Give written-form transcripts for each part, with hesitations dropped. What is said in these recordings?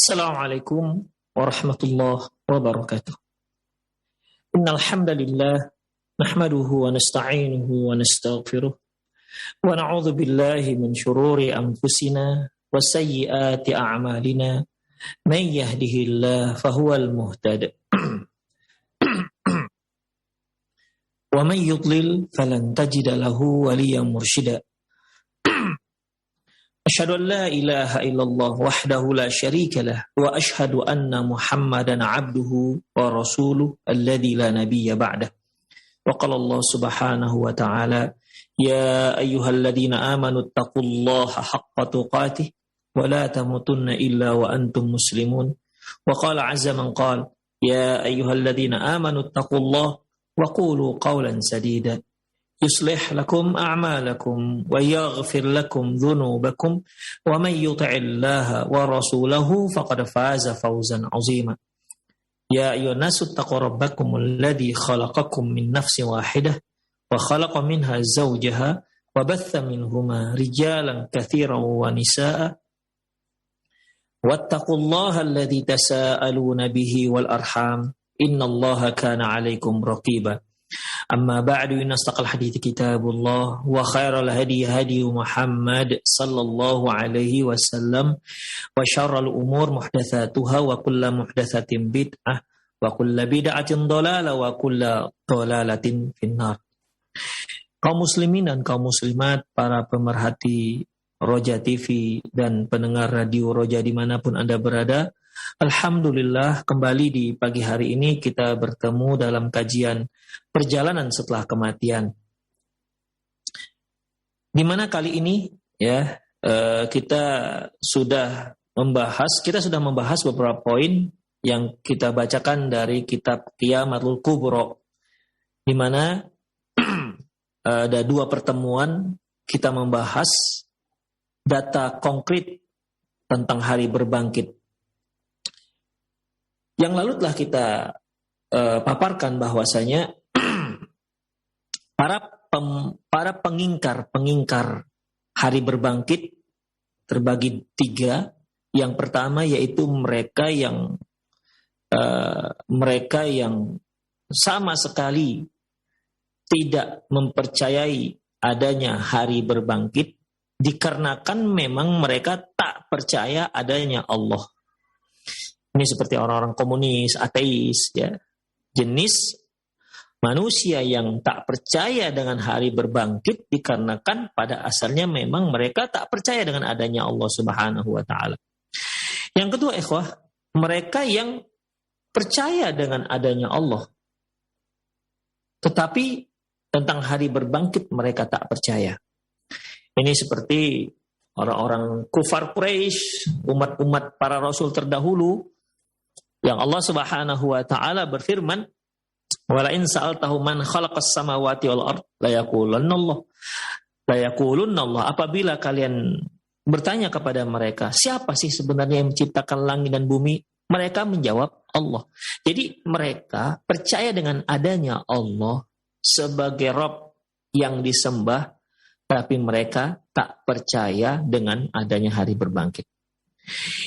Assalamualaikum warahmatullahi wabarakatuh. Innal hamdalillah nahmaduhu wa nasta'inuhu wa nastaghfiruh wa na'udzu billahi min shururi anfusina wa sayyiati a'malina. Man yahdihillahu fahuwal muhtadi wa man yudlil falan tajida lahu waliyyan mursyida. Asyhadu an la ilaha illallah wahdahu la syarika lah wa asyhadu anna Muhammadan abduhu wa rasuluh alladzi la nabiyya ba'dah. Wa qala Allah subhanahu wa ta'ala, ya ayyuhalladzina amanu taqullaha haqqa tuqatih wa la tamutunna illa wa antum muslimun. Wa qala azza man qala, ya ayyuhalladzina amanu taqullaha wa qulu qawlan sadida. يصلح لكم أعمالكم ويغفر لكم ذنوبكم ومن يطع الله ورسوله فقد فاز فوزا عظيما. يا أيها الناس اتقوا ربكم الذي خلقكم من نفس واحدة وخلق منها زوجها وبث منهما رجالا كثيرا ونساء واتقوا الله الذي تساءلون به والأرحام إن الله كان عليكم رقيبا. أما بعد إن أصدق الحديث كتاب الله وخير الهدي هدي محمد صلى الله عليه وسلم وشر الأمور محدثاتها وكل محدثة بدعة وكل بدعة ضلالة وكل ضلالة في النار. Kaum muslimin dan kaum muslimat, para pemerhati Roja TV dan pendengar radio Roja dimanapun Anda berada, alhamdulillah kembali di pagi hari ini kita bertemu dalam kajian perjalanan setelah kematian. Di mana kali ini ya kita sudah membahas beberapa poin yang kita bacakan dari kitab Qiyamatul Kubro, di mana ada 2 pertemuan kita membahas data konkret tentang hari berbangkit. Yang lalu telah kita paparkan bahwasanya para pengingkar hari berbangkit terbagi 3. Yang pertama yaitu mereka yang sama sekali tidak mempercayai adanya hari berbangkit dikarenakan memang mereka tak percaya adanya Allah. Ini seperti orang-orang komunis, ateis, ya. Jenis manusia yang tak percaya dengan hari berbangkit dikarenakan pada asalnya memang mereka tak percaya dengan adanya Allah Subhanahu wa taala. Yang kedua, ikhwah, mereka yang percaya dengan adanya Allah, tetapi tentang hari berbangkit mereka tak percaya. Ini seperti orang-orang kufar Quraisy, umat-umat para rasul terdahulu, yang Allah Subhanahu wa taala berfirman, "Wala in sa'altahu man khalaqas samawati wal ard la yaqulunna Allah." Apabila kalian bertanya kepada mereka, siapa sih sebenarnya yang menciptakan langit dan bumi? Mereka menjawab Allah. Jadi mereka percaya dengan adanya Allah sebagai Rabb yang disembah, tapi mereka tak percaya dengan adanya hari berbangkit.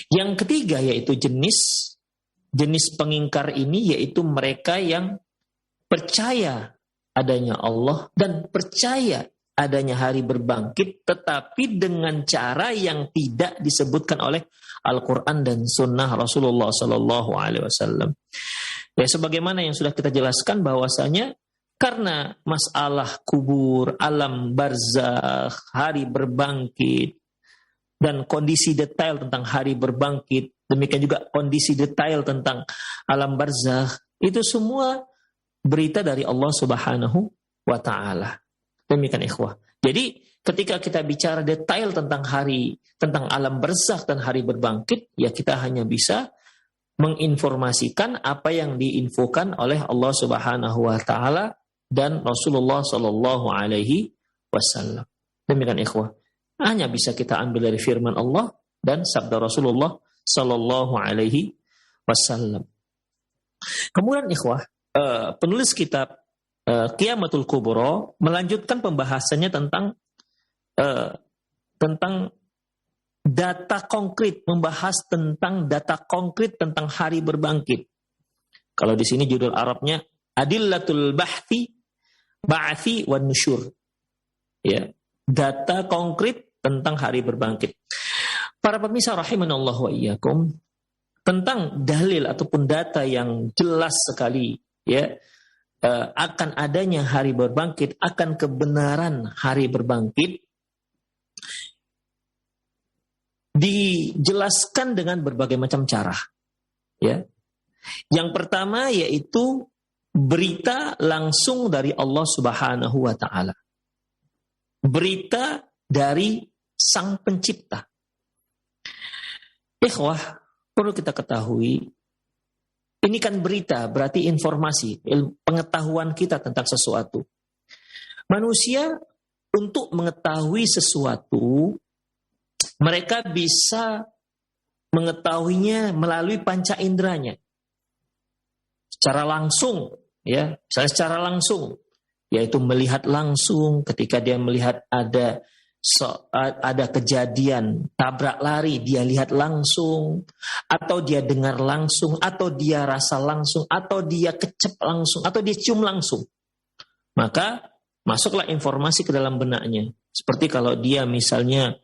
Yang ketiga yaitu jenis pengingkar ini, yaitu mereka yang percaya adanya Allah dan percaya adanya hari berbangkit, tetapi dengan cara yang tidak disebutkan oleh Al-Quran dan Sunnah Rasulullah Sallallahu Alaihi Wasallam. Ya, sebagaimana yang sudah kita jelaskan bahwasanya karena masalah kubur, alam barzakh, hari berbangkit, dan kondisi detail tentang hari berbangkit, demikian juga kondisi detail tentang alam barzakh, itu semua berita dari Allah Subhanahu wa ta'ala. Demikian ikhwah. Jadi ketika kita bicara detail tentang alam barzakh dan hari berbangkit, ya kita hanya bisa menginformasikan apa yang diinfokan oleh Allah Subhanahu wa ta'ala dan Rasulullah Sallallahu Alaihi Wasallam. Demikian ikhwah. Hanya bisa kita ambil dari firman Allah dan sabda Rasulullah Sallallahu Alaihi Wasallam. Kemudian ikhwah, penulis kitab Qiyamatul Kubro melanjutkan pembahasannya tentang data konkret, membahas tentang data konkret tentang hari berbangkit. Kalau di sini judul Arabnya Adillatul Ba'thi wan Nusyur. Ya, data konkret tentang hari berbangkit. Para pemirsa rahimanallah wa iyyakum, tentang dalil ataupun data yang jelas sekali ya akan adanya hari berbangkit, akan kebenaran hari berbangkit, dijelaskan dengan berbagai macam cara. Ya. Yang pertama yaitu berita langsung dari Allah Subhanahu wa taala. Berita dari Sang Pencipta. Ikhwah, perlu kita ketahui, ini kan berita, berarti informasi, pengetahuan kita tentang sesuatu. Manusia untuk mengetahui sesuatu, mereka bisa mengetahuinya melalui panca inderanya. Secara langsung, ya, misalnya secara langsung, yaitu melihat langsung ketika dia melihat ada kejadian tabrak lari, dia lihat langsung, atau dia dengar langsung, atau dia rasa langsung, atau dia kecep langsung, atau dia cium langsung. Maka masuklah informasi ke dalam benaknya. Seperti kalau dia misalnya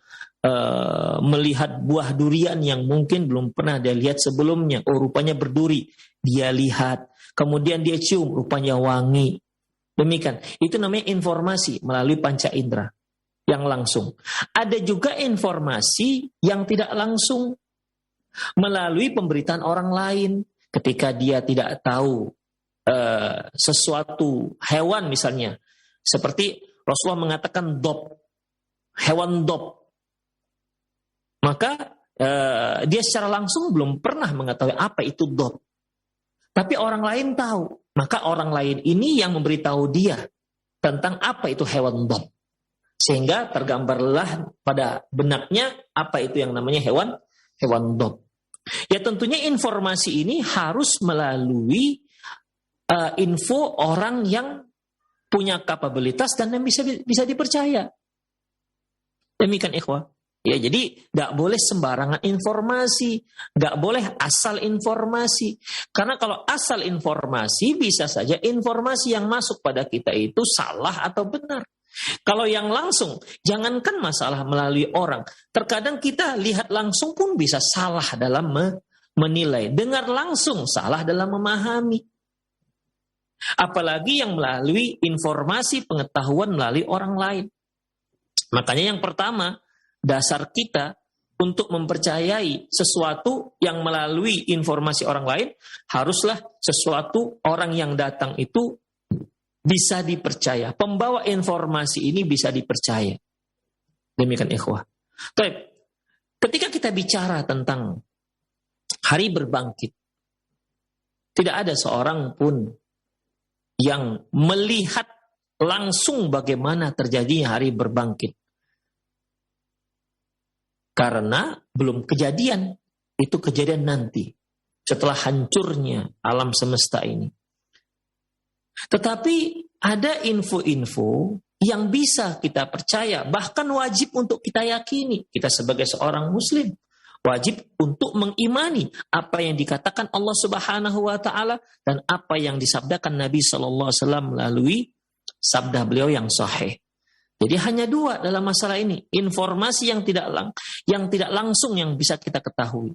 melihat buah durian yang mungkin belum pernah dia lihat sebelumnya. Oh, rupanya berduri. Dia lihat. Kemudian dia cium, rupanya wangi. Demikian. Itu namanya informasi melalui panca indera yang langsung. Ada juga informasi yang tidak langsung melalui pemberitaan orang lain. Ketika dia tidak tahu sesuatu hewan misalnya. Seperti Rasulullah mengatakan hewan dop. Maka dia secara langsung belum pernah mengetahui apa itu dop. Tapi orang lain tahu. Maka orang lain ini yang memberitahu dia tentang apa itu hewan dop. Sehingga tergambarlah pada benaknya apa itu yang namanya hewan dop. Ya tentunya informasi ini harus melalui info orang yang punya kapabilitas dan yang bisa dipercaya. Demikian ikhwah. Ya, jadi nggak boleh sembarangan informasi, nggak boleh asal informasi. Karena kalau asal informasi bisa saja informasi yang masuk pada kita itu salah atau benar. Kalau yang langsung, jangankan masalah melalui orang. Terkadang kita lihat langsung pun bisa salah dalam menilai. Dengar langsung salah dalam memahami. Apalagi yang melalui informasi pengetahuan melalui orang lain. Makanya yang pertama, dasar kita untuk mempercayai sesuatu yang melalui informasi orang lain, haruslah sesuatu orang yang datang itu bisa dipercaya. Pembawa informasi ini bisa dipercaya. Demikian ikhwah. Baik. Ketika kita bicara tentang hari berbangkit, tidak ada seorang pun yang melihat langsung bagaimana terjadinya hari berbangkit. Karena belum kejadian, itu kejadian nanti, setelah hancurnya alam semesta ini. Tetapi ada info-info yang bisa kita percaya, bahkan wajib untuk kita yakini. Kita sebagai seorang muslim, wajib untuk mengimani apa yang dikatakan Allah Subhanahu wa taala dan apa yang disabdakan Nabi sallallahu alaihi wasallam melalui sabda beliau yang sahih. Jadi hanya dua dalam masalah ini, informasi yang tidak langsung yang bisa kita ketahui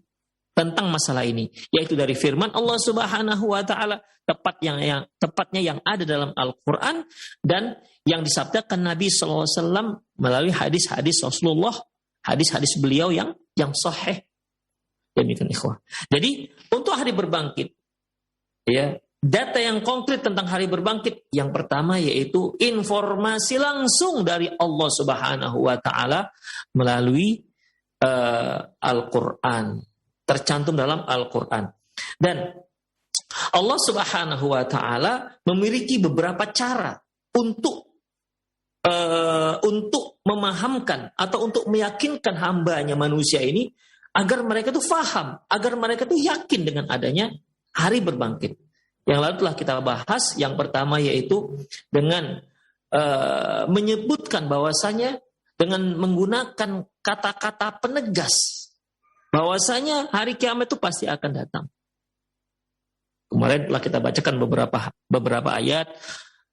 tentang masalah ini, yaitu dari firman Allah Subhanahu wa taala, tepatnya yang ada dalam Al-Qur'an dan yang disabdakan Nabi sallallahu alaihi wasallam melalui hadis-hadis Rasulullah, hadis-hadis beliau yang sahih. Demikian ikhwah. Jadi untuk hari berbangkit, ya, data yang konkret tentang hari berbangkit, yang pertama yaitu informasi langsung dari Allah Subhanahu wa taala melalui Al-Qur'an. Tercantum dalam Al-Qur'an. Dan Allah Subhanahu wa taala memiliki beberapa cara untuk memahamkan atau untuk meyakinkan hambanya manusia ini agar mereka itu faham, agar mereka itu yakin dengan adanya hari berbangkit. Yang lalu telah kita bahas, yang pertama yaitu dengan menyebutkan bahwasanya dengan menggunakan kata-kata penegas bahwasanya hari kiamat itu pasti akan datang. Kemarin telah kita bacakan beberapa ayat.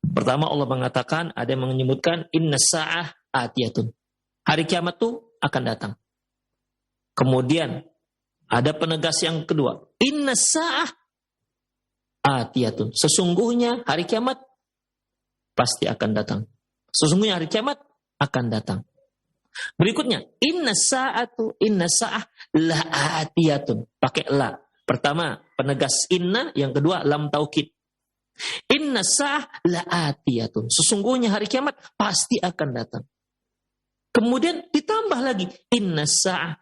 Pertama Allah mengatakan, ada yang menyebutkan inna sa'ah atiyatun. Hari kiamat itu akan datang. Kemudian ada penegas yang kedua, inna sa'ah atiyatun. Sesungguhnya hari kiamat pasti akan datang. Sesungguhnya hari kiamat akan datang. Berikutnya, inna sa'ah la'atiyatun. Pakai la. Pertama, penegas inna. Yang kedua, lam taukid. Inna sa'ah la'atiyatun. Sesungguhnya hari kiamat pasti akan datang. Kemudian ditambah lagi, inna sa'ata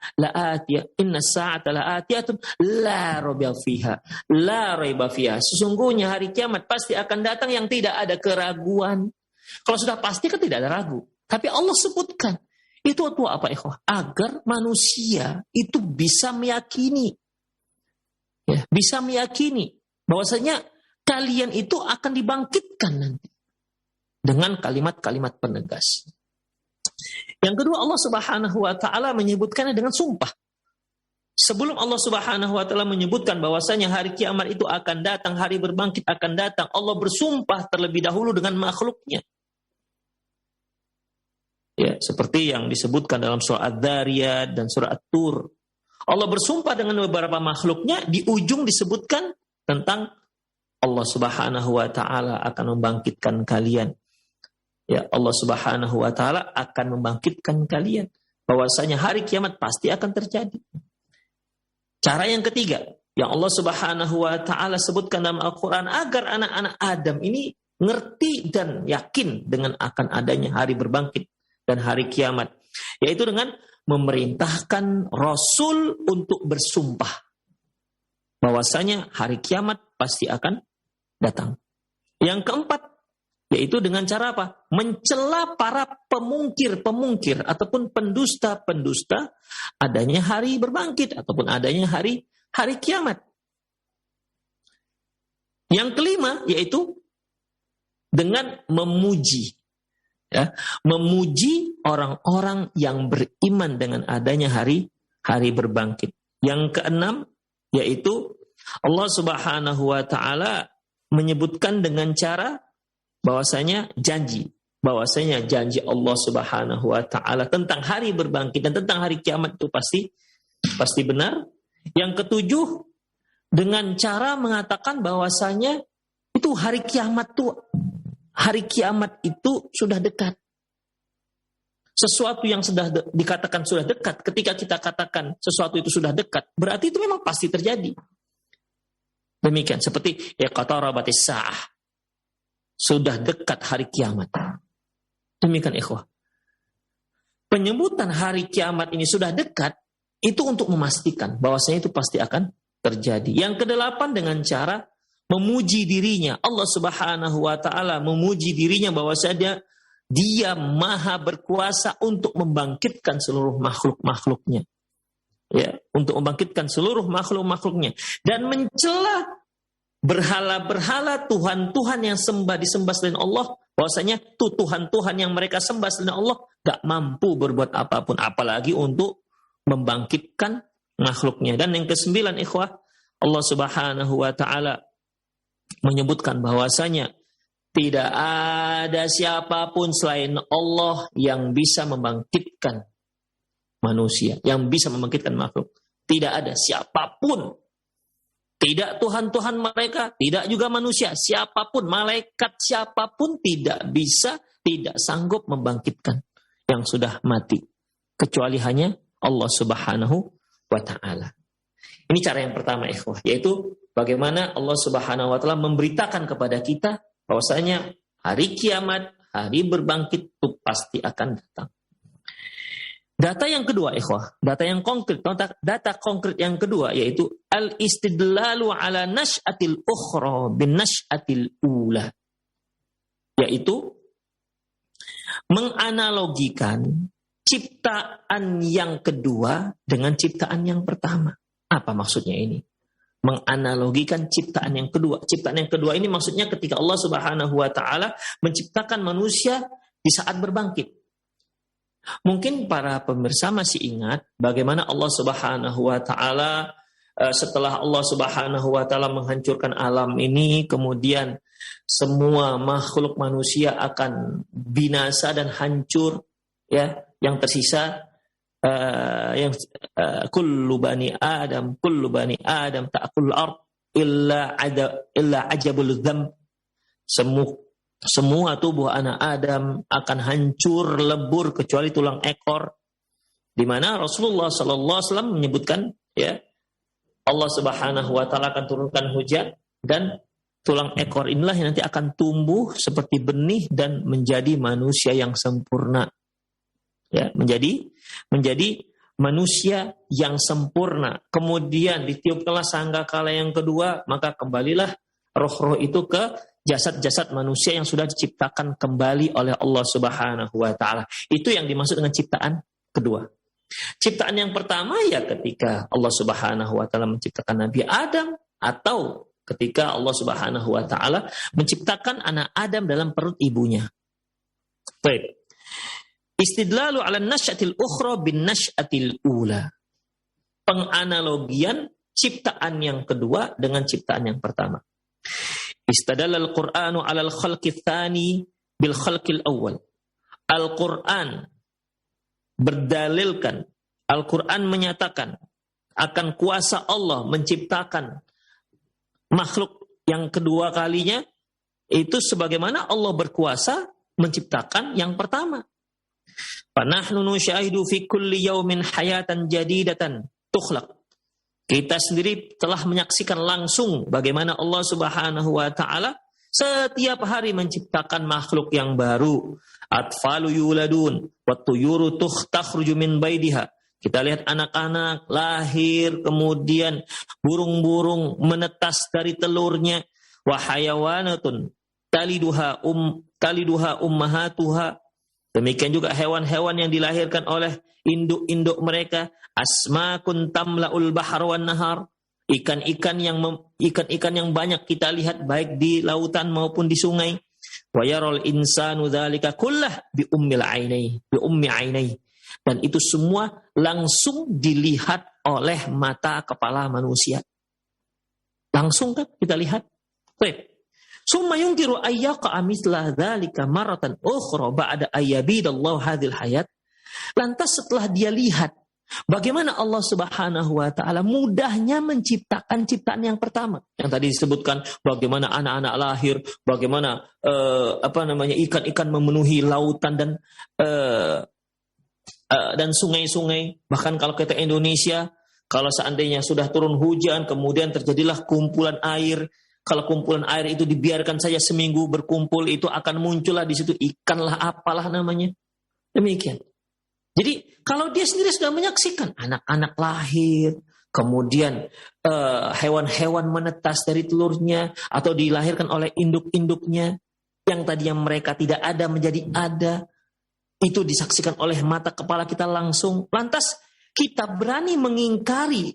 la'atiyatun la raiba fiha. La raiba fiha. Sesungguhnya hari kiamat pasti akan datang yang tidak ada keraguan. Kalau sudah pasti kan tidak ada ragu. Tapi Allah sebutkan. Itu apa ikhwah? Agar manusia itu bisa meyakini. Ya, bisa meyakini bahwasanya kalian itu akan dibangkitkan nanti. Dengan kalimat-kalimat penegas. Yang kedua, Allah Subhanahu wa taala menyebutkannya dengan sumpah. Sebelum Allah Subhanahu wa taala menyebutkan bahwasanya hari kiamat itu akan datang, hari berbangkit akan datang, Allah bersumpah terlebih dahulu dengan makhluknya. Ya, seperti yang disebutkan dalam surah Ad-Dhariyat dan surah At-Tur. Allah bersumpah dengan beberapa makhluknya, di ujung disebutkan tentang Allah Subhanahu wa taala akan membangkitkan kalian. Ya, Allah Subhanahu wa taala akan membangkitkan kalian. Bahwasanya hari kiamat pasti akan terjadi. Cara yang ketiga, yang Allah Subhanahu wa taala sebutkan dalam Al-Qur'an agar anak-anak Adam ini ngerti dan yakin dengan akan adanya hari berbangkit dan hari kiamat, yaitu dengan memerintahkan Rasul untuk bersumpah bahwasanya hari kiamat pasti akan datang. Yang keempat, yaitu dengan cara apa? Mencela para pemungkir ataupun pendusta adanya hari berbangkit ataupun adanya hari kiamat. Yang kelima, yaitu dengan memuji. Ya, memuji orang-orang yang beriman dengan adanya hari berbangkit. Yang keenam, yaitu Allah Subhanahu wa taala menyebutkan dengan cara bahwasanya janji Allah Subhanahu wa taala tentang hari berbangkit dan tentang hari kiamat itu pasti benar. Yang ketujuh, dengan cara mengatakan bahwasanya itu hari kiamat itu sudah dekat. Sesuatu yang sudah dikatakan sudah dekat, ketika kita katakan sesuatu itu sudah dekat, berarti itu memang pasti terjadi. Demikian seperti iqtarabatis saah. Sudah dekat hari kiamat. Demikian ikhwah. Penyebutan hari kiamat ini sudah dekat, itu untuk memastikan bahwasanya itu pasti akan terjadi. Yang kedelapan, dengan cara memuji dirinya. Allah Subhanahu wa taala memuji dirinya bahwasanya Dia maha berkuasa untuk membangkitkan seluruh makhluk-makhluknya. Ya, untuk membangkitkan seluruh makhluk-makhluknya dan mencela berhala-berhala, Tuhan-Tuhan yang disembah selain Allah, bahwasanya Tuhan-Tuhan yang mereka sembah selain Allah gak mampu berbuat apapun, apalagi untuk membangkitkan makhluknya. Dan yang kesembilan ikhwah, Allah Subhanahu wa taala menyebutkan bahwasanya tidak ada siapapun selain Allah yang bisa membangkitkan manusia, yang bisa membangkitkan makhluk. Tidak ada siapapun. Tidak Tuhan-Tuhan mereka, tidak juga manusia. Siapapun, malaikat siapapun tidak bisa, tidak sanggup membangkitkan yang sudah mati. Kecuali hanya Allah Subhanahu wa ta'ala. Ini cara yang pertama ikhwah, yaitu bagaimana Allah Subhanahu wa ta'ala memberitakan kepada kita bahwasanya hari kiamat, hari berbangkit itu pasti akan datang. Data yang kedua ikhwah, data konkret yang kedua yaitu al-istidlalu ala nash'atil ukhra bin nash'atil ula. Yaitu menganalogikan ciptaan yang kedua dengan ciptaan yang pertama. Apa maksudnya ini? Menganalogikan ciptaan yang kedua. Ciptaan yang kedua ini maksudnya ketika Allah Subhanahu wa taala menciptakan manusia di saat berbangkit. Mungkin para pemirsa masih ingat bagaimana Allah Subhanahu wa taala setelah Allah Subhanahu wa taala menghancurkan alam ini, kemudian semua makhluk manusia akan binasa dan hancur, ya. Yang tersisa kullu bani Adam ta'kul ard illa ajabul dzam. Semua tubuh anak Adam akan hancur lebur kecuali tulang ekor, di mana Rasulullah sallallahu alaihi wasallam menyebutkan, ya, Allah Subhanahu wa taala akan turunkan hujan dan tulang ekor inilah yang nanti akan tumbuh seperti benih dan menjadi manusia yang sempurna. Ya, menjadi manusia yang sempurna. Kemudian ditiupkanlah sangkakala yang kedua, maka kembalilah roh-roh itu ke jasad-jasad manusia yang sudah diciptakan kembali oleh Allah Subhanahu wa taala. Itu yang dimaksud dengan ciptaan kedua. Ciptaan yang pertama ya ketika Allah Subhanahu wa taala menciptakan Nabi Adam, atau ketika Allah Subhanahu wa taala menciptakan anak Adam dalam perut ibunya. Baik. Istidlalu 'ala nasyatil ukhra bin nasyatil ula. Penganalogian ciptaan yang kedua dengan ciptaan yang pertama. Istadalla al-Qur'anu 'ala al-khalqi tsani bil khalqil awwal. Al-Qur'an berdalilkan, Al-Qur'an menyatakan akan kuasa Allah menciptakan makhluk yang kedua kalinya, itu sebagaimana Allah berkuasa menciptakan yang pertama. Fanahnu nusyahidu fi kulli yaumin hayatan jadidatan tukhlaq. Kita sendiri telah menyaksikan langsung bagaimana Allah Subhanahu wa taala setiap hari menciptakan makhluk yang baru. Atfalu yuladun wa tuyuru takhruju min baidiha. Kita lihat anak-anak lahir, kemudian burung-burung menetas dari telurnya. Wa hayawanatun taliduha ummahatuha. Demikian juga hewan-hewan yang dilahirkan oleh induk-induk mereka. Asmakun tamla'ul bahar wan nahar. Ikan-ikan yang banyak kita lihat baik di lautan maupun di sungai. Wa yaral insanu dzalika kullah bi ummi ainai. Dan itu semua langsung dilihat oleh mata kepala manusia. Langsung kan kita lihat. Baik. Summa yungkiru ayyaqa mithla dzalika maratan ukhra ba'da ayyabidallahu hadhil hayat. Lantas setelah dia lihat bagaimana Allah Subhanahu wa taala mudahnya menciptakan ciptaan yang pertama. Yang tadi disebutkan bagaimana anak-anak lahir, bagaimana ikan-ikan memenuhi lautan dan sungai-sungai. Bahkan kalau kita Indonesia, kalau seandainya sudah turun hujan kemudian terjadilah kumpulan air. Kalau kumpulan air itu dibiarkan saja seminggu berkumpul, itu akan muncullah di situ ikan lah apalah namanya. Demikian. Jadi kalau dia sendiri sudah menyaksikan anak-anak lahir, kemudian hewan-hewan menetas dari telurnya atau dilahirkan oleh induk-induknya, yang tadinya mereka tidak ada menjadi ada, itu disaksikan oleh mata kepala kita langsung. Lantas kita berani mengingkari,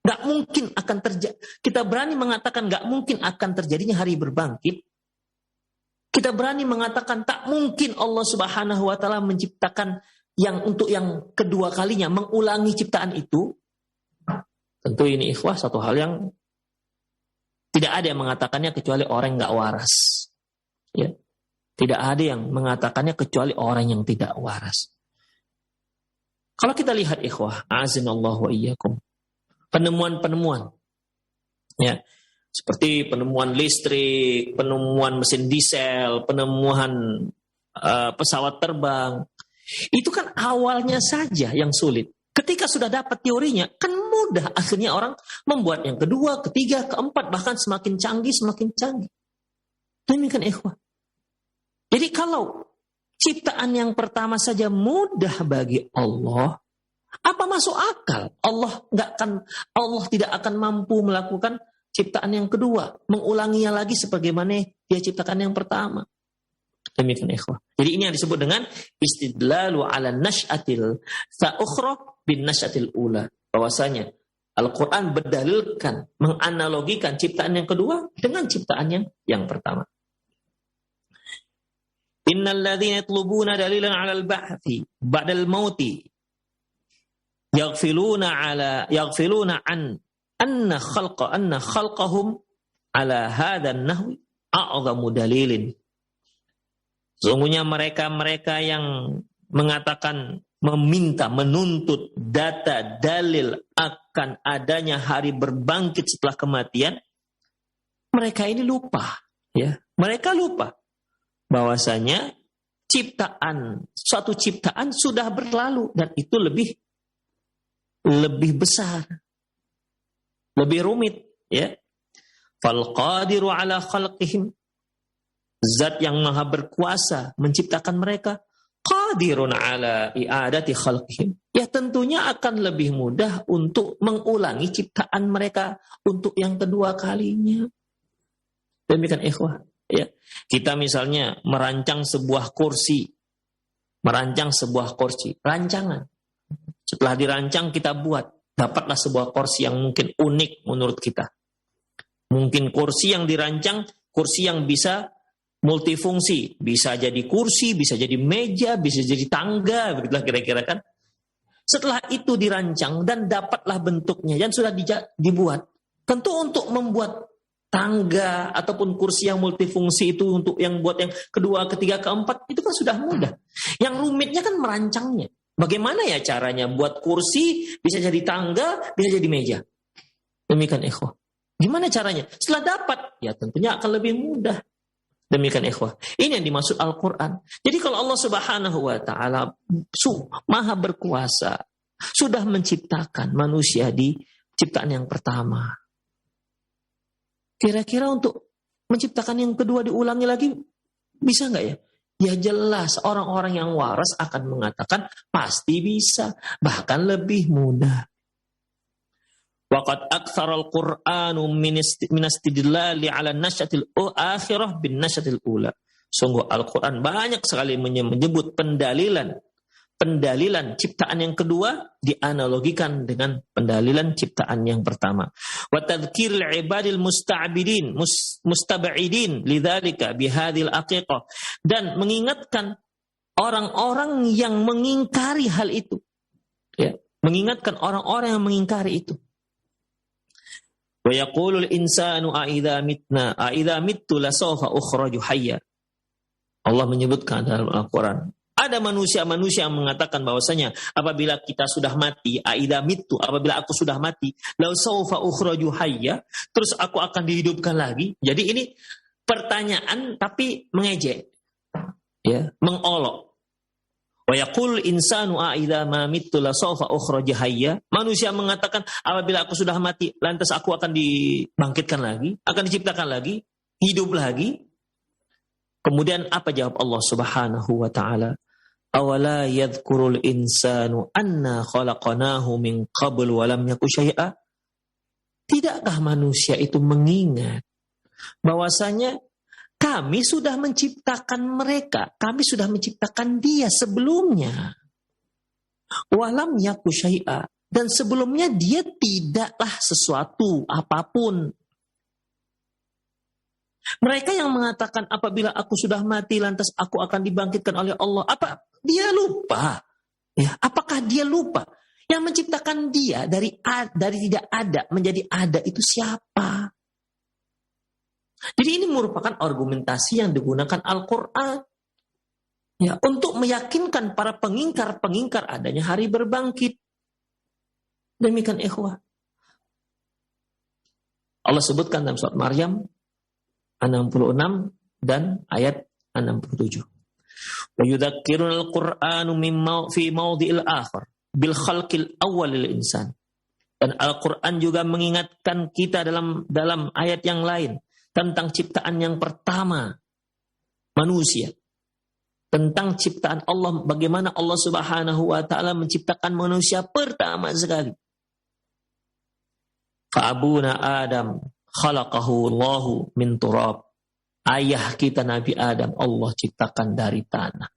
nggak mungkin akan terjadi. Kita berani mengatakan nggak mungkin akan terjadinya hari berbangkit. Kita berani mengatakan tak mungkin Allah Subhanahu wa taala menciptakan yang untuk yang kedua kalinya, mengulangi ciptaan itu. Tentu ini ikhwah satu hal yang tidak ada yang mengatakannya kecuali orang yang nggak waras. Ya. Tidak ada yang mengatakannya kecuali orang yang tidak waras. Kalau kita lihat ikhwah, azinallahu wa iyyakum, penemuan-penemuan, ya, seperti penemuan listrik, penemuan mesin diesel, penemuan pesawat terbang, itu kan awalnya saja yang sulit. Ketika sudah dapat teorinya, kan mudah. Akhirnya orang membuat yang kedua, ketiga, keempat, bahkan semakin canggih. Demikian ikhwah. Jadi kalau ciptaan yang pertama saja mudah bagi Allah, apa masuk akal Allah tidak akan mampu melakukan ciptaan yang kedua, mengulanginya lagi sebagaimana dia ciptakan yang pertama. Demikian ikhwah. Jadi ini yang disebut dengan istidlalu ala nasyatil ukhra bin nasyatil ula. Bahwasanya Al-Quran berdalilkan, menganalogikan ciptaan yang kedua dengan ciptaan yang pertama. Innal ladzina yatlubuna dalilan 'alal ba'thi ba'dal mauti yaghfiluna an anna khalqahum ala hadzal nahwi a'zamu dalilin. Sesungguhnya mereka yang mengatakan, meminta, menuntut data dalil akan adanya hari berbangkit setelah kematian, mereka ini lupa, ya. Mereka lupa bahwasanya suatu ciptaan sudah berlalu dan itu lebih besar, lebih rumit, ya. Fal qadiru ala khalqihim, zat yang maha berkuasa menciptakan mereka, qadirun ala i'adati khalqihim, ya tentunya akan lebih mudah untuk mengulangi ciptaan mereka untuk yang kedua kalinya. Demikian ikhwah, ya. Kita misalnya merancang sebuah kursi, rancangan. Setelah dirancang kita buat, dapatlah sebuah kursi yang mungkin unik menurut kita. Mungkin kursi yang dirancang, kursi yang bisa multifungsi, bisa jadi kursi, bisa jadi meja, bisa jadi tangga, begitulah kira-kira kan. Setelah itu dirancang dan dapatlah bentuknya dan sudah dibuat. Tentu untuk membuat tangga ataupun kursi yang multifungsi itu untuk yang buat yang kedua, ketiga, keempat itu kan sudah mudah. Yang rumitnya kan merancangnya. Bagaimana ya caranya buat kursi bisa jadi tangga, bisa jadi meja. Demikian ikhwah. Gimana caranya? Setelah dapat, ya tentunya akan lebih mudah. Demikian ikhwah. Ini yang dimaksud Al-Quran. Jadi kalau Allah Subhanahu wa ta'ala maha berkuasa, sudah menciptakan manusia di ciptaan yang pertama, kira-kira untuk menciptakan yang kedua diulangi lagi, bisa nggak ya? Ya jelas orang-orang yang waras akan mengatakan pasti bisa, bahkan lebih mudah. Waqad aktsaral Qur'anu min istidlali 'ala nasyatil akhirah bin nasyatil ula. Sungguh Al-Qur'an banyak sekali menyebut pendalilan ciptaan yang kedua dianalogikan dengan pendalilan ciptaan yang pertama. Wa tadhkiril ibadil mustab'idin lidzalika bihadhil aqiqah, dan mengingatkan orang-orang yang mengingkari hal itu. Ya, mengingatkan orang-orang yang mengingkari itu. Wa yaqulul insanu a'idza mittu lasawfa ukhraju hayya. Allah menyebutkan dalam Al-Qur'an, ada manusia-manusia yang mengatakan bahwasanya apabila kita sudah mati, a'idza mittu, apabila aku sudah mati, lasawfa ukhraju hayya, terus aku akan dihidupkan lagi. Jadi ini pertanyaan tapi mengejek, ya, mengolok. Wa yaqul insanu a'idza ma mittu la sawfa ukhraju hayya. Manusia mengatakan apabila aku sudah mati lantas aku akan dibangkitkan lagi, akan diciptakan lagi, hidup lagi. Kemudian apa jawab Allah Subhanahu wa taala? Awala yadhkurul insanu anna khalaqnahu min qabl wa lam yaku syai'a? Tidakkah manusia itu mengingat bahwasanya kami sudah menciptakan mereka, kami sudah menciptakan dia sebelumnya. Walam yaku syai'a, dan sebelumnya dia tidaklah sesuatu apapun. Mereka yang mengatakan apabila aku sudah mati lantas aku akan dibangkitkan oleh Allah, apa dia lupa? Ya, apakah dia lupa? Yang menciptakan dia dari tidak ada menjadi ada itu siapa? Jadi ini merupakan argumentasi yang digunakan Al-Quran, ya, untuk meyakinkan para pengingkar adanya hari berbangkit. Demikian ikhwah. Allah sebutkan dalam surat Maryam 66 dan ayat 67. Wa yudzakkirunal Qur'anu fi mawdhi'il akhar bil khalqil awwal lil insan. Dan Al-Quran juga mengingatkan kita dalam ayat yang lain tentang ciptaan yang pertama manusia, tentang ciptaan Allah, bagaimana Allah Subhanahu wa taala menciptakan manusia pertama sekali. Fa abuna Adam khalaqahu Allahu min turab. Ayah kita Nabi Adam Allah ciptakan dari tanah.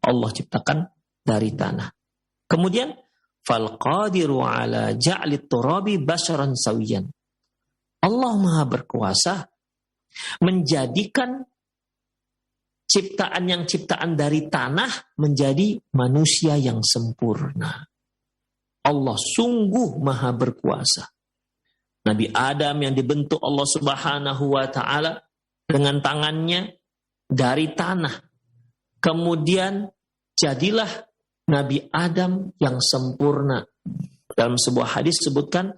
Allah ciptakan dari tanah. Kemudian fal qadiru ala ja'lit turabi basharan sawiyan. Allah Maha berkuasa menjadikan ciptaan dari tanah menjadi manusia yang sempurna. Allah sungguh maha berkuasa. Nabi Adam yang dibentuk Allah Subhanahu wa ta'ala dengan tangannya dari tanah. Kemudian jadilah Nabi Adam yang sempurna. Dalam sebuah hadis sebutkan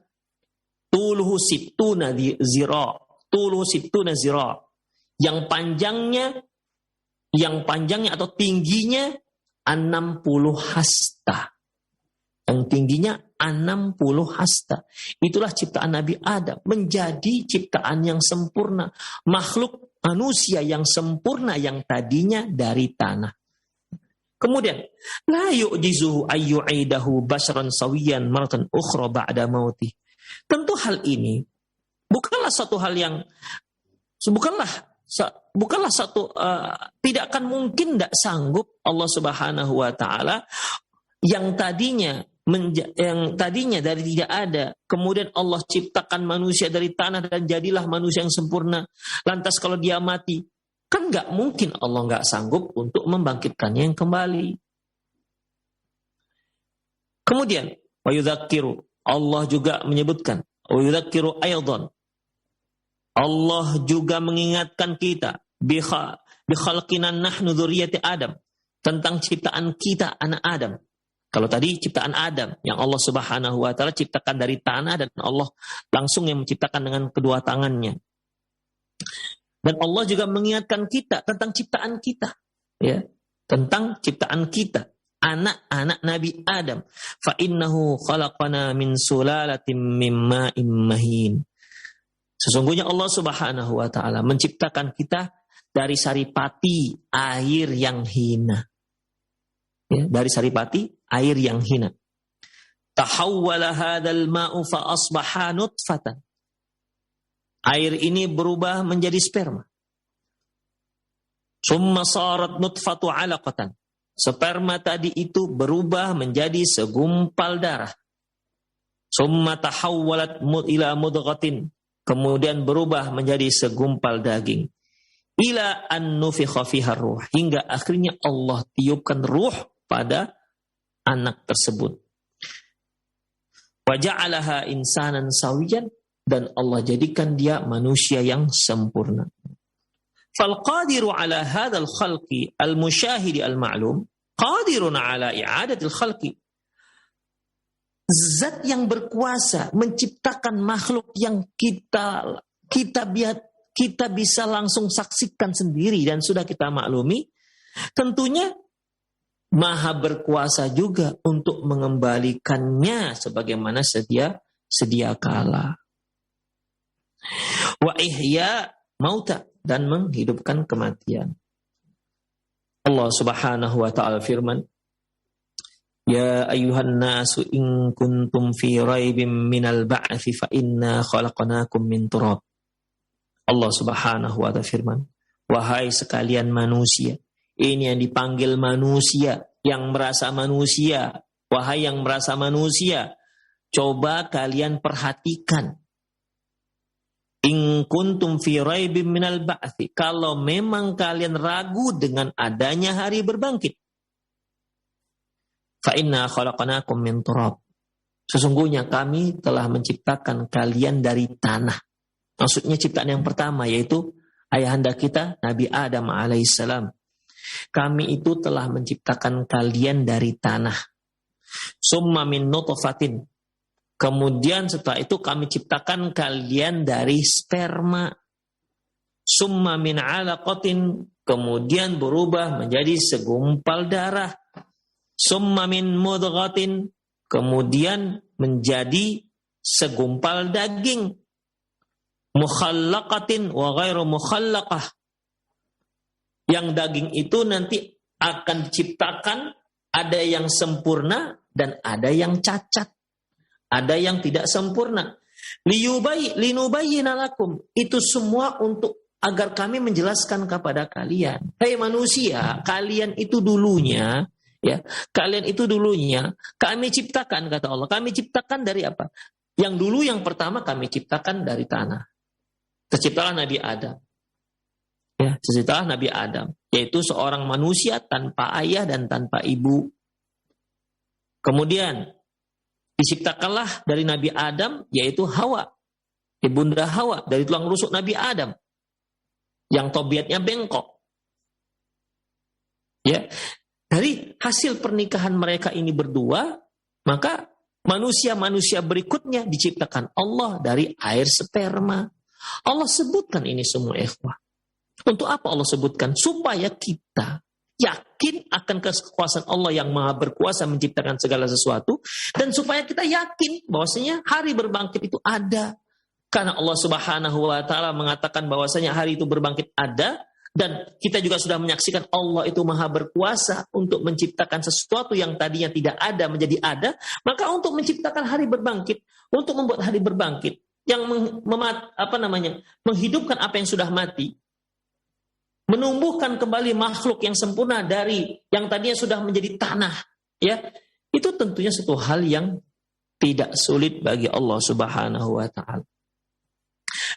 tuluhu sittuna zira. Tuluhu sittuna zira. Yang panjangnya atau tingginya 60 hasta. Yang tingginya 60 hasta. Itulah ciptaan Nabi Adam. Menjadi ciptaan yang sempurna. Makhluk manusia yang sempurna yang tadinya dari tanah. Kemudian, la yu'jizuhu ayyu'idahu basharan sawiyan maratan ukhra ba'da mautih. Tentu hal ini bukanlah satu hal yang bukanlah satu tidak akan mungkin tidak sanggup Allah Subhanahu wa taala yang tadinya dari tidak ada, kemudian Allah ciptakan manusia dari tanah dan jadilah manusia yang sempurna. Lantas kalau dia mati, kan nggak mungkin Allah nggak sanggup untuk membangkitkannya yang kembali. Kemudian, wa yudzakiru, Allah juga menyebutkan, wa yudzakiru aydan, Allah juga mengingatkan kita bi khalqina nahnu dzurriyyati Adam, tentang ciptaan kita anak Adam. Kalau tadi ciptaan Adam yang Allah Subhanahu wa taala ciptakan dari tanah dan Allah langsung yang menciptakan dengan kedua tangannya. Dan Allah juga mengingatkan kita tentang ciptaan kita, ya, tentang ciptaan kita, anak-anak Nabi Adam. Fa innahu khalaqana min sulalatin min ma'in mahin. Sesungguhnya Allah Subhanahu wa taala menciptakan kita dari saripati air yang hina. Ya, dari saripati air yang hina. Tahawwala hadzal ma'u fa asbaha nutfatan. Air ini berubah menjadi sperma. Summa sarat nutfatu 'alaqatan. Sperma tadi itu berubah menjadi segumpal darah. Summa tahawwalat ila mudghatin. Kemudian berubah menjadi segumpal daging. Ila an nufikha fiha ruh. Hingga akhirnya Allah tiupkan ruh pada anak tersebut. Wa ja'alaha insanan sawiyan, dan Allah jadikan dia manusia yang sempurna. Fal qadiru ala hadzal khalqi al musyahidi al ma'lum qadirun ala i'adatil khalqi. Zat yang berkuasa menciptakan makhluk yang kita bisa langsung saksikan sendiri dan sudah kita maklumi, tentunya Maha berkuasa juga untuk mengembalikannya sebagaimana sedia kala. Wa ihya mauta, dan menghidupkan kematian. Allah Subhanahu wa taala firman, ya ayyuhan nasu in kuntum fi raibin minal ba'thi fa inna khalaqnakum min turab. Allah Subhanahu wa taala firman, wahai sekalian manusia. Ini yang dipanggil manusia, yang merasa manusia. Wahai yang merasa manusia, coba kalian perhatikan. In kuntum fi raibim minal ba'thi. Kalau memang kalian ragu dengan adanya hari berbangkit. Fa inna khalaqnakum min turab. Sesungguhnya kami telah menciptakan kalian dari tanah. Maksudnya ciptaan yang pertama yaitu ayahanda kita Nabi Adam alaihissalam. Kami itu telah menciptakan kalian dari tanah. Summa min nutfatin. Kemudian setelah itu kami ciptakan kalian dari sperma. Summa min 'alaqatin. Kemudian berubah menjadi segumpal darah. Summa min mudghatin. Kemudian menjadi segumpal daging. Mukhallaqatin wa ghairu mukhallaqah. Yang daging itu nanti akan diciptakan, ada yang sempurna dan ada yang cacat. Ada yang tidak sempurna. Linubayyina lakum. Itu semua untuk agar kami menjelaskan kepada kalian. Hei manusia, kalian itu dulunya, ya, kalian itu dulunya kami ciptakan, kata Allah. Kami ciptakan dari apa? Yang dulu yang pertama kami ciptakan dari tanah. Terciptalah Nabi Adam. Ya, setelah Nabi Adam, yaitu seorang manusia tanpa ayah dan tanpa ibu. Kemudian diciptakanlah dari Nabi Adam, yaitu Hawa, ibunda Hawa, dari tulang rusuk Nabi Adam yang tobiatnya bengkok. Ya, dari hasil pernikahan mereka ini berdua, maka manusia-manusia berikutnya diciptakan Allah dari air sperma. Allah sebutkan ini semua, ikhwah. Untuk apa Allah sebutkan? Supaya kita yakin akan kekuasaan Allah yang maha berkuasa menciptakan segala sesuatu. Dan supaya kita yakin bahwasanya hari berbangkit itu ada. Karena Allah Subhanahu wa ta'ala mengatakan bahwasanya hari itu berbangkit ada. Dan kita juga sudah menyaksikan Allah itu maha berkuasa untuk menciptakan sesuatu yang tadinya tidak ada menjadi ada. Maka untuk menciptakan hari berbangkit, untuk membuat hari berbangkit, yang menghidupkan apa yang sudah mati, menumbuhkan kembali makhluk yang sempurna dari yang tadinya sudah menjadi tanah, ya, itu tentunya satu hal yang tidak sulit bagi Allah Subhanahu wa ta'ala.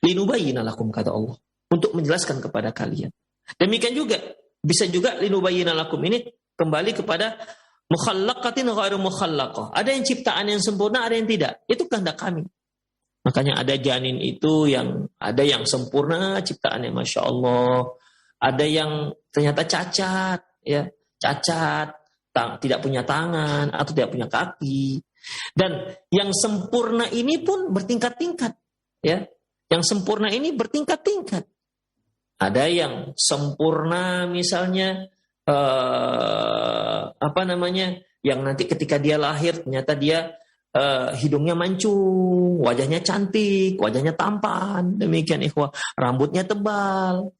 Linubayyina lakum, kata Allah, untuk menjelaskan kepada kalian. Demikian juga bisa juga linubayyina lakum ini kembali kepada mukhallaqatin ghairu mukhallaqah. Ada yang ciptaan yang sempurna, ada yang tidak. Itu kehendak kami. Makanya ada janin itu yang ada yang sempurna ciptaannya, masya Allah. Ada yang ternyata cacat, ya, tidak punya tangan atau tidak punya kaki. Dan yang sempurna ini pun bertingkat-tingkat, ya. Yang sempurna ini bertingkat-tingkat. Ada yang sempurna misalnya yang nanti ketika dia lahir ternyata dia hidungnya mancung, wajahnya cantik, wajahnya tampan, demikian ikhwah, rambutnya tebal,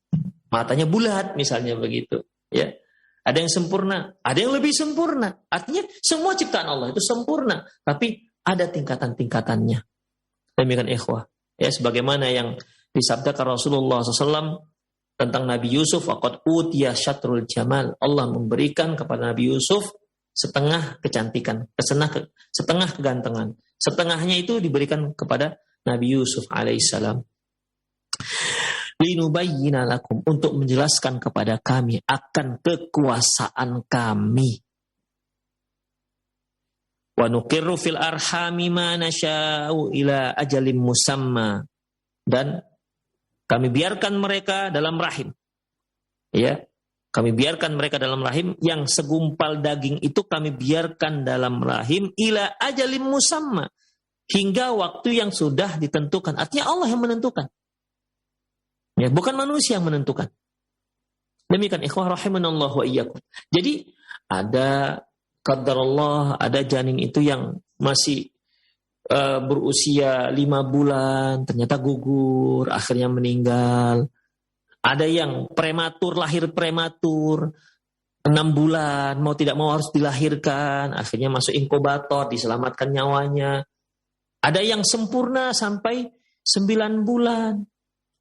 matanya bulat misalnya begitu, ya. Ada yang sempurna, ada yang lebih sempurna. Artinya semua ciptaan Allah itu sempurna, tapi ada tingkatan-tingkatannya. Demikian ikhwah, ya, sebagaimana yang disabdakan Rasulullah SAW tentang Nabi Yusuf, faqad utiya syatrul jamal. Allah memberikan kepada Nabi Yusuf setengah kecantikan, setengah kegantengan. Setengahnya itu diberikan kepada Nabi Yusuf alaihissalam. Linubayyina lakum, untuk menjelaskan kepada kami akan kekuasaan kami. Wa nuqirru fil arhami ma nasya'u ila ajalim musamma, dan kami biarkan mereka dalam rahim. Ya, kami biarkan mereka dalam rahim, yang segumpal daging itu kami biarkan dalam rahim ila ajalim musamma, hingga waktu yang sudah ditentukan. Artinya Allah yang menentukan. Ya, bukan manusia yang menentukan. Demikian ikhwah rahimanallahu wa iyyakum. Jadi ada qadarullah, ada janin itu yang masih berusia 5 bulan, ternyata gugur, akhirnya meninggal. Ada yang prematur, lahir prematur, 6 bulan, mau tidak mau harus dilahirkan, akhirnya masuk inkubator, diselamatkan nyawanya. Ada yang sempurna sampai 9 bulan.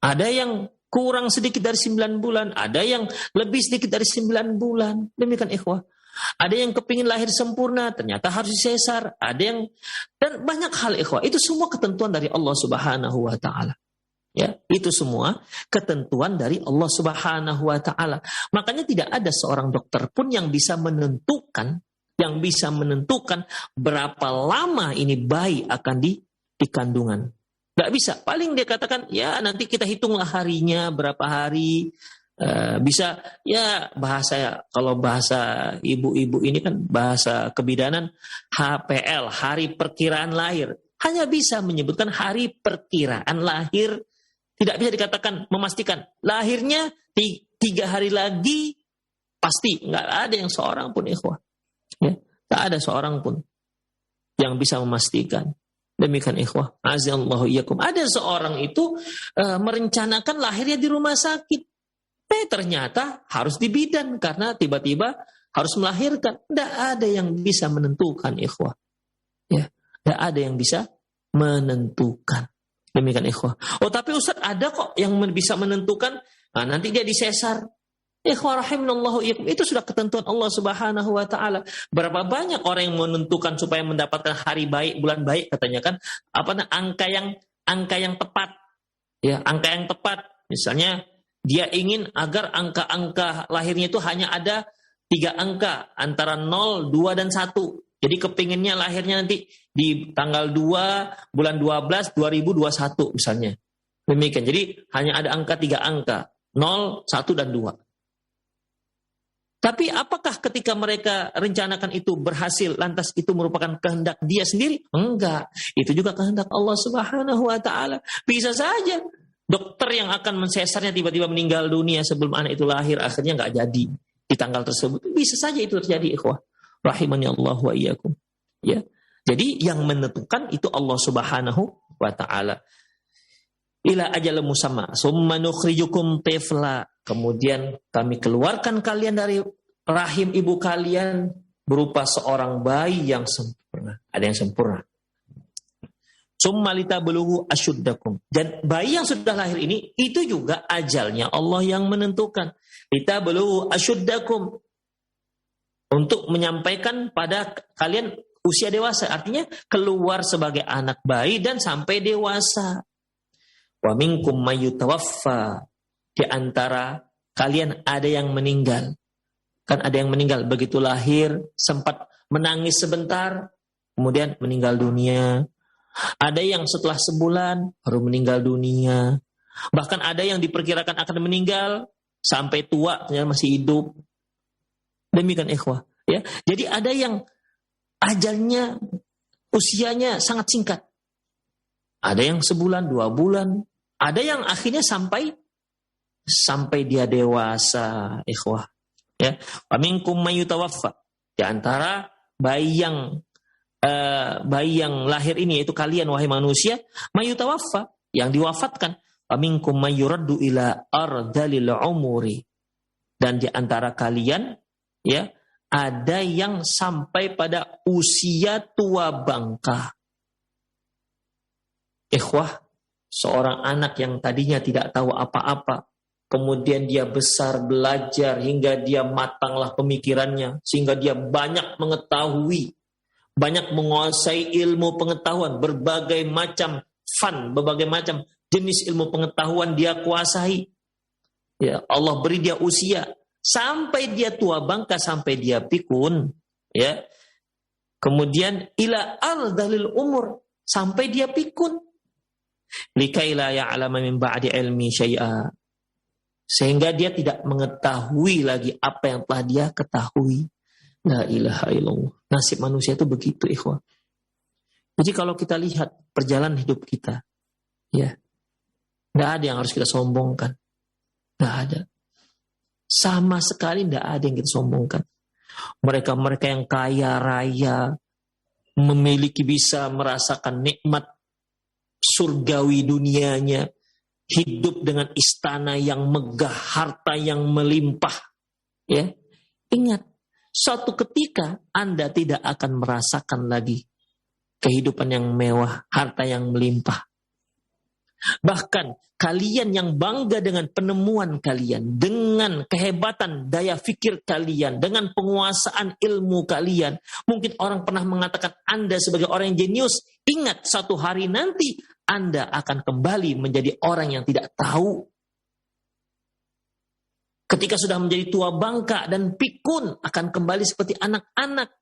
Ada yang kurang sedikit dari 9 bulan. Ada yang lebih sedikit dari 9 bulan. Demikian ikhwah. Ada yang kepingin lahir sempurna, ternyata harus disesar. Ada yang, dan banyak hal ikhwah. Itu semua ketentuan dari Allah Subhanahu wa ta'ala. Ya, itu semua ketentuan dari Allah Subhanahu wa ta'ala. Makanya tidak ada seorang dokter pun yang bisa menentukan berapa lama ini bayi akan di kandungan. Gak bisa. Paling dia katakan, ya nanti kita hitunglah harinya, berapa hari. Bisa, ya kalau bahasa ibu-ibu ini kan bahasa kebidanan, HPL, hari perkiraan lahir. Hanya bisa menyebutkan hari perkiraan lahir. Tidak bisa dikatakan, memastikan. Lahirnya 3 hari lagi, pasti. Gak ada yang seorang pun ikhwah. Ya, gak ada seorang pun yang bisa memastikan. Demikian ikhwah, azallahu iyyakum. Ada seorang itu merencanakan lahirnya di rumah sakit. Ternyata harus di bidan karena tiba-tiba harus melahirkan. Tidak ada yang bisa menentukan ikhwah. Ya, tidak ada yang bisa menentukan. Demikian ikhwah. Oh tapi Ustaz, ada kok yang bisa menentukan. Nah, nanti dia disesar. Ikhwah rahimanallahu iyyakum, itu sudah ketentuan Allah Subhanahu wa ta'ala. Berapa banyak orang yang menentukan supaya mendapatkan hari baik, bulan baik, katanya kan, angka yang tepat. Ya, angka yang tepat. Misalnya dia ingin agar angka-angka lahirnya itu hanya ada 3 angka, antara 0, 2, dan 1. Jadi kepinginnya lahirnya nanti di tanggal 2, bulan 12, 2021 misalnya. Demikian. Jadi hanya ada angka 3 angka, 0, 1, dan 2. Tapi apakah ketika mereka rencanakan itu berhasil, lantas itu merupakan kehendak dia sendiri? Enggak. Itu juga kehendak Allah Subhanahu wa Ta'ala. Bisa saja dokter yang akan mensesarnya tiba-tiba meninggal dunia sebelum anak itu lahir, akhirnya nggak jadi di tanggal tersebut. Bisa saja itu terjadi, ikhwah. Rahimani Allah wa iyyakum. Ya. Jadi yang menentukan itu Allah Subhanahu wa Ta'ala. Ila ajalin musamma, summa nukhrijukum tifla. Kemudian kami keluarkan kalian dari rahim ibu kalian berupa seorang bayi yang sempurna. Ada yang sempurna. Summa litablugu asyuddakum. Dan bayi yang sudah lahir ini, itu juga ajalnya Allah yang menentukan. Litablugu asyuddakum. Untuk menyampaikan pada kalian usia dewasa. Artinya keluar sebagai anak bayi dan sampai dewasa. Wa minkum mayyutawaffa. Di antara kalian ada yang meninggal. Kan ada yang meninggal begitu lahir, sempat menangis sebentar, kemudian meninggal dunia. Ada yang setelah sebulan baru meninggal dunia. Bahkan ada yang diperkirakan akan meninggal sampai tua ternyata masih hidup. Demikian ikhwah, ya. Jadi ada yang ajalnya usianya sangat singkat. Ada yang sebulan, 2 bulan, ada yang akhirnya sampai dia dewasa, ikhwah. Ya, wa minkum mayyutawaffa. Di antara bayi yang lahir ini, yaitu kalian wahai manusia, mayyutawaffa, yang diwafatkan. Wa minkum mayyuraddu ila ardalil umuri. Dan di antara kalian, ya, ada yang sampai pada usia tua bangka. Ikhwah, seorang anak yang tadinya tidak tahu apa-apa, kemudian dia besar belajar hingga dia matanglah pemikirannya, sehingga dia banyak mengetahui, banyak menguasai ilmu pengetahuan, berbagai macam berbagai macam jenis ilmu pengetahuan dia kuasai. Ya, Allah beri dia usia sampai dia tua bangka, sampai dia pikun, ya. Kemudian ila ardalil umur, sampai dia pikun. Likai la ya'lama min ba'di ilmi syai'a. Sehingga dia tidak mengetahui lagi apa yang telah dia ketahui. La ilaha illallah. Nasib manusia itu begitu, ikhwah. Jadi kalau kita lihat perjalanan hidup kita, ya, nggak ada yang harus kita sombongkan. Nggak ada. Sama sekali nggak ada yang kita sombongkan. Mereka yang kaya raya, memiliki, bisa merasakan nikmat surgawi dunianya, hidup dengan istana yang megah, harta yang melimpah. Ya, ingat, suatu ketika Anda tidak akan merasakan lagi kehidupan yang mewah, harta yang melimpah. Bahkan kalian yang bangga dengan penemuan kalian, dengan kehebatan daya fikir kalian, dengan penguasaan ilmu kalian. Mungkin orang pernah mengatakan Anda sebagai orang yang jenius. Ingat, satu hari nanti Anda akan kembali menjadi orang yang tidak tahu. Ketika sudah menjadi tua bangka dan pikun, akan kembali seperti anak-anak.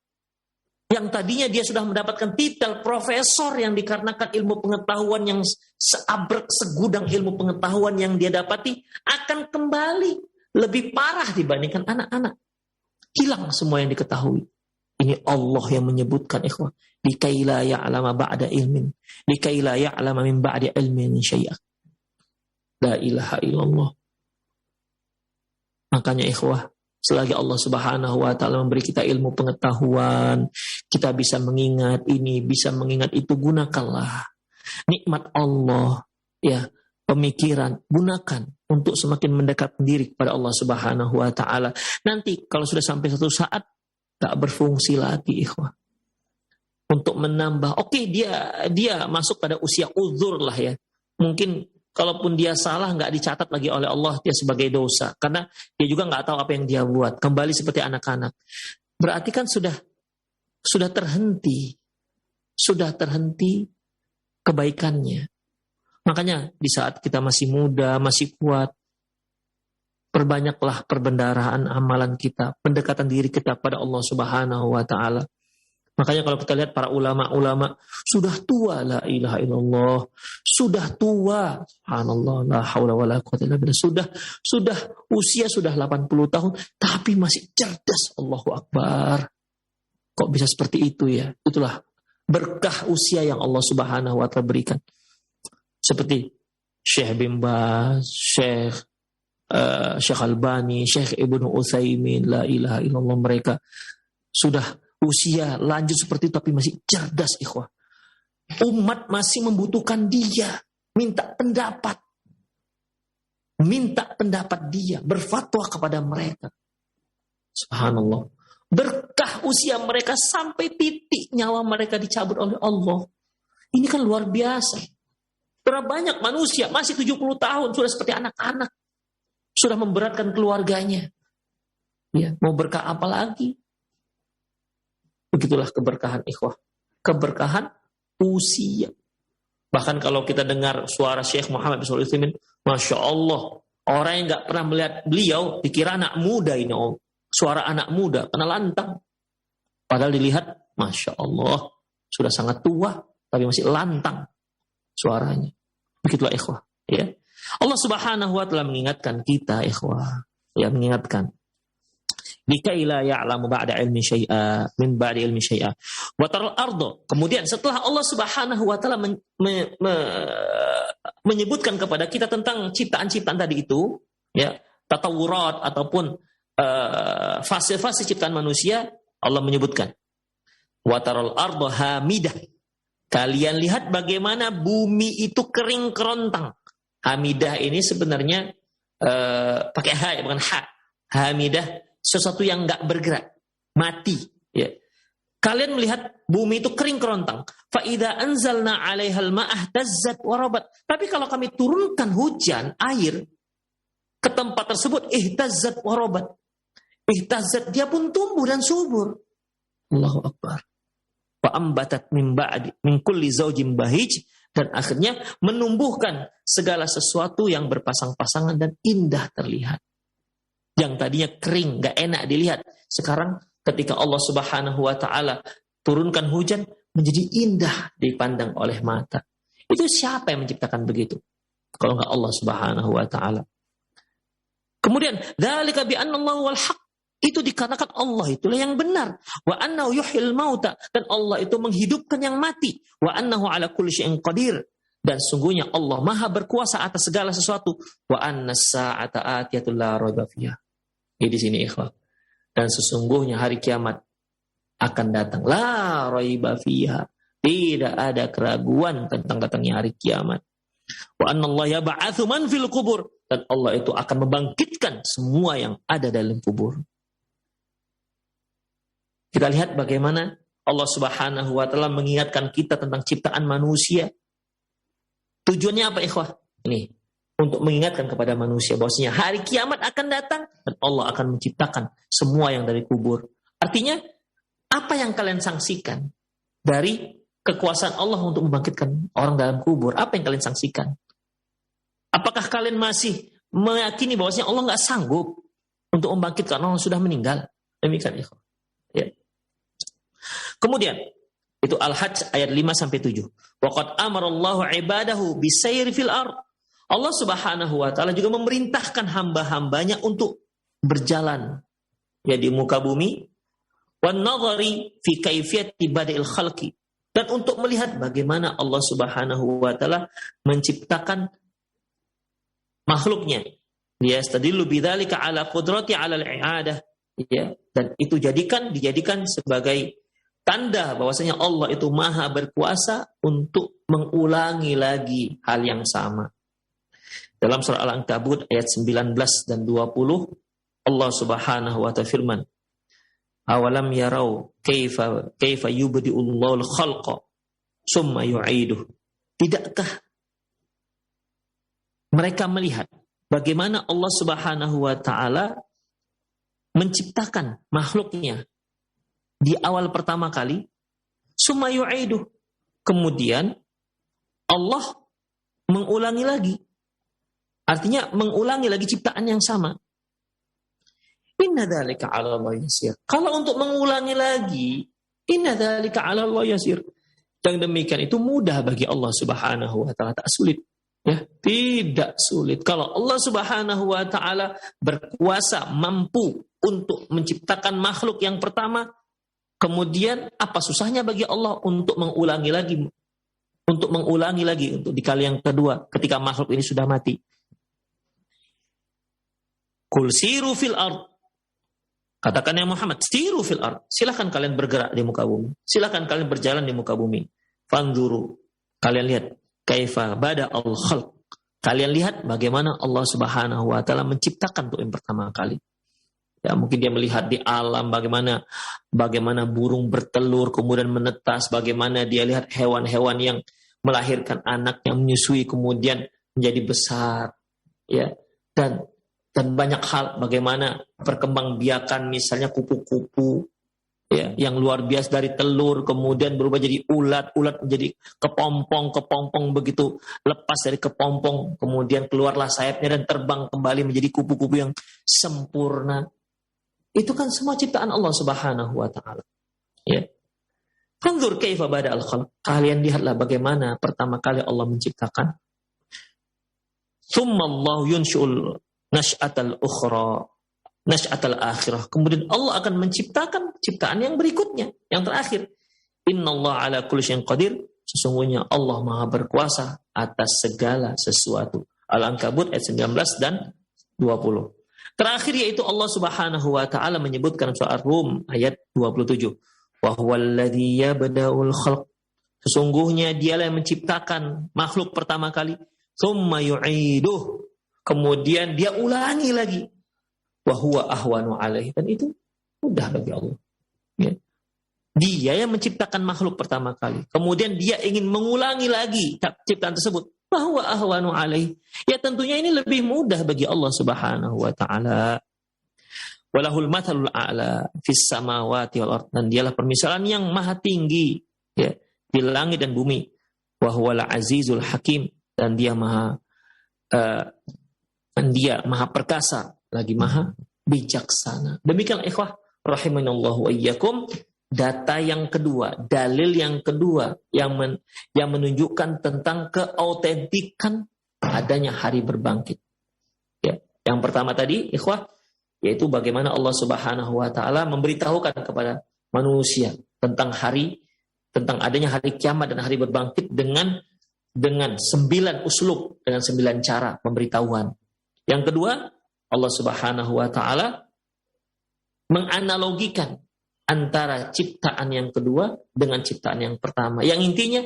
Yang tadinya dia sudah mendapatkan titel profesor yang dikarenakan ilmu pengetahuan yang seabrek segudang ilmu pengetahuan yang dia dapati, akan kembali lebih parah dibandingkan anak-anak. Hilang semua yang diketahui. Ini Allah yang menyebutkan, ikhwah. Likai la ya'lama ba'da ilmin. Likai la ya'lama min ba'di ilmin syai'a. La ilaha illallah. Makanya ikhwah, selagi Allah Subhanahu wa Ta'ala memberi kita ilmu pengetahuan, kita bisa mengingat ini, bisa mengingat itu, gunakanlah nikmat Allah, ya, pemikiran, gunakan untuk semakin mendekat diri kepada Allah Subhanahu wa Ta'ala. Nanti kalau sudah sampai satu saat tak berfungsi lagi, ikhwah. Untuk menambah, oke, dia masuk pada usia uzur lah, ya. Mungkin kalaupun dia salah nggak dicatat lagi oleh Allah dia sebagai dosa, karena dia juga nggak tahu apa yang dia buat, kembali seperti anak-anak. Berarti kan sudah terhenti kebaikannya. Makanya di saat kita masih muda, masih kuat, Perbanyaklah perbendaharaan amalan kita, pendekatan diri kita pada Allah Subhanahu wa taala. Makanya kalau kita lihat para ulama-ulama sudah tua, la ilaha illallah, sudah tua, subhanallah, la haula wala quwwata illa billah, sudah usia sudah 80 tahun tapi masih cerdas, Allahu akbar. Kok bisa seperti itu ya? Itulah berkah usia yang Allah Subhanahu wa taala berikan. Seperti Syekh bin Baz, Syekh Albani, Syekh Ibnu Utsaimin, la ilaha illallah, mereka sudah usia lanjut seperti itu tapi masih cerdas, ikhwah. Umat masih membutuhkan dia, minta pendapat dia, berfatwa kepada mereka. Subhanallah. Berkah usia mereka sampai titik nyawa mereka dicabut oleh Allah. Ini kan luar biasa. Berapa banyak manusia masih 70 tahun sudah seperti anak-anak. Sudah memberatkan keluarganya. Ya, mau berkah apa lagi? Begitulah keberkahan, ikhwah. Keberkahan usia. Bahkan kalau kita dengar suara Syekh Muhammad bin Shalih Al-Utsaimin, Masya Allah, orang yang gak pernah melihat beliau dikira anak muda ini. Suara anak muda, kena lantang. Padahal dilihat, Masya Allah, sudah sangat tua, tapi masih lantang suaranya. Begitulah, ikhwah. Ya. Allah Subhanahu wa taala mengingatkan kita, ikhwah. Ya, mengingatkan. Likai la ya'lamu ba'da ilmi syai'a min ba'di ilmi syai'a wa taral ardo. Kemudian setelah Allah Subhanahu wa taala menyebutkan kepada kita tentang ciptaan-ciptaan tadi itu, ya, tatawurat ataupun fase-fase ciptaan manusia, Allah menyebutkan wa taral ardo hamidah. Kalian lihat bagaimana bumi itu kering kerontang. Hamidah ini sebenarnya pakai ha, bukan ha. Hamidah sesuatu yang nggak bergerak, mati. Ya. Kalian melihat bumi itu kering kerontang. Fa idza anzalna 'alaihal ma'ah tazzat warabat. Tapi kalau kami turunkan hujan, air ke tempat tersebut, ihtazzat warabat. Ihtazzat, dia pun tumbuh dan subur. Allahu akbar. Wa ambatat min ba'di min kulli zaujin bahij, dan akhirnya menumbuhkan segala sesuatu yang berpasang-pasangan dan indah terlihat. Yang tadinya kering, gak enak dilihat. Sekarang ketika Allah Subhanahu wa ta'ala turunkan hujan, menjadi indah dipandang oleh mata. Itu siapa yang menciptakan begitu? Kalau gak Allah Subhanahu wa ta'ala. Kemudian, dzalika bi anna Allahu wal haq. Itu dikatakan Allah itulah yang benar. Wa annahu yuhyil mauta. Dan Allah itu menghidupkan yang mati. Wa annahu ala kulli syai'in qadir. Dan sungguhnya Allah maha berkuasa atas segala sesuatu. Wa anna as-sa'ata atiyatul la raiba fiha. Di sini, ikhwah. Dan sesungguhnya hari kiamat akan datang. La raiba fiha. Tidak ada keraguan tentang datangnya hari kiamat. Wa anna Allah yab'atsu man fil qubur. Dan Allah itu akan membangkitkan semua yang ada dalam kubur. Kita lihat bagaimana Allah Subhanahu wa taala mengingatkan kita tentang ciptaan manusia. Tujuannya apa, ikhwah? Ini untuk mengingatkan kepada manusia bahwasanya hari kiamat akan datang dan Allah akan menciptakan semua yang dari kubur. Artinya, apa yang kalian saksikan dari kekuasaan Allah untuk membangkitkan orang dalam kubur? Apa yang kalian saksikan? Apakah kalian masih meyakini bahwasanya Allah nggak sanggup untuk membangkitkan orang yang sudah meninggal? Demikian, ikhwah. Ya. Kemudian itu Al-Hajj ayat 5-7. Waqad amarallahu ibadahu bisayri fil ard. Allah Subhanahu wa taala juga memerintahkan hamba-hambanya untuk berjalan ya di muka bumi, wan nadhari fi kaifiyati bada'il khalqi, dan untuk melihat bagaimana Allah Subhanahu wa taala menciptakan makhluknya. Yastadillu bidzalika ala qudrati ala al-i'adah, ya, dan itu dijadikan sebagai tanda bahwasanya Allah itu maha berkuasa untuk mengulangi lagi hal yang sama. Dalam surah Al-Ankabut ayat 19 dan 20, Allah Subhanahu wa ta'ala firman, awalam yarau kaifa yubdi'ullahul khalqa summa yu'iduh. Tidakkah mereka melihat bagaimana Allah Subhanahu wa ta'ala menciptakan makhluknya di awal pertama kali, summa yu'iduh, kemudian Allah mengulangi lagi. Artinya mengulangi lagi ciptaan yang sama. Inna dzalika 'ala Allah yasir. Kalau untuk mengulangi lagi, inna dzalika 'ala Allah yasir. Yang demikian itu mudah bagi Allah Subhanahu wa taala, tak sulit. Ya, tidak sulit. Kalau Allah Subhanahu wa taala berkuasa, mampu untuk menciptakan makhluk yang pertama, kemudian apa susahnya bagi Allah untuk mengulangi lagi untuk di kali yang kedua ketika makhluk ini sudah mati. Qul siru fil ard. Katakan ya Muhammad, siru fil ard. Silakan kalian bergerak di muka bumi. Silakan kalian berjalan di muka bumi. Fanzuru. Kalian lihat kaifa bada al-khalq. Kalian lihat bagaimana Allah Subhanahu wa taala menciptakan untuk yang pertama kali. Ya, mungkin dia melihat di alam bagaimana burung bertelur kemudian menetas, bagaimana dia lihat hewan-hewan yang melahirkan anak yang menyusui kemudian menjadi besar, ya. Dan banyak hal, bagaimana perkembangbiakan misalnya kupu-kupu, ya, yang luar biasa dari telur kemudian berubah jadi ulat menjadi kepompong begitu lepas dari kepompong kemudian keluarlah sayapnya dan terbang kembali menjadi kupu-kupu yang sempurna. Itu kan semua ciptaan Allah Subhanahu wa taala. Ya. Fanzur kaifa bada al-khalq. Kalian lihatlah bagaimana pertama kali Allah menciptakan. Tsumma Allah yunshi'ul nash'atal ukhra, nash'atal akhirah. Kemudian Allah akan menciptakan ciptaan yang berikutnya, yang terakhir. Innallaha ala kulli syai'in qadir. Sesungguhnya Allah Maha berkuasa atas segala sesuatu. Al-Ankabut ayat 19 dan 20. Terakhir yaitu Allah Subhanahu wa taala menyebutkan surah Ar-Rum ayat 27. Wa huwallazi yabda'ul khalq. Sesungguhnya dialah yang menciptakan makhluk pertama kali. Tsumma yu'iduh. Kemudian dia ulangi lagi. Wa huwa ahwanu alaihi. Dan itu mudah bagi Allah. Ya. Dia yang menciptakan makhluk pertama kali. Kemudian dia ingin mengulangi lagi ciptaan tersebut. Wa huwa ahwanu alaihi. Ya tentunya ini lebih mudah bagi Allah Subhanahu wa taala. Walahul mathalul a'la fis samawati wal ard. Dan dialah permisalan yang maha tinggi, ya, di langit dan bumi. Wa huwal azizul hakim. Dan dia maha perkasa, lagi maha bijaksana. Demikian ikhwah rahimanallahu wa iyyakum, data yang kedua, dalil yang kedua yang menunjukkan tentang keautentikan adanya hari berbangkit. Ya, yang pertama tadi ikhwah yaitu bagaimana Allah Subhanahu wa taala memberitahukan kepada manusia tentang adanya hari kiamat dan hari berbangkit dengan 9 uslub, dengan 9 cara pemberitahuan. Yang kedua, Allah Subhanahu wa taala menganalogikan antara ciptaan yang kedua dengan ciptaan yang pertama. Yang intinya,